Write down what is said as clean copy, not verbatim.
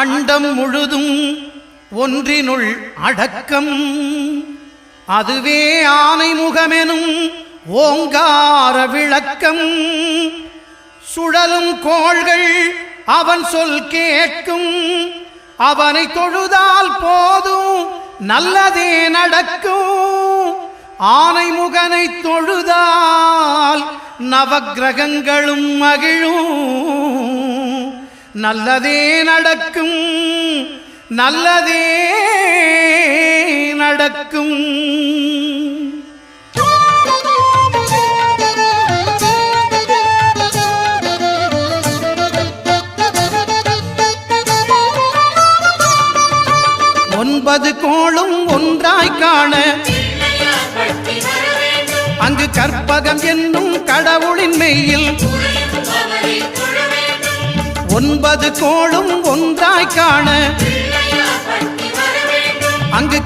அண்டம் முழுதும் ஒன்றினுள் அடக்கம். அதுவே ஆனைமுகமெனும் ஓங்கார விளக்கம். சுழலும் கோள்கள் அவன் சொல் கேட்கும். அவனை தொழுதால் போதும் நல்லதே நடக்கும். ஆனைமுகனை தொழுதால் நவக்கிரகங்களும் மகிழும். நல்லதே நடக்கும், நல்லதே நடக்கும். ஒன்பது கோளும் ஒன்றாய் காண அங்கு கற்பகம் என்னும் கடவுளின் மெய்யில். ஒன்பது கோளும் ஒன்றாய் காண அங்கு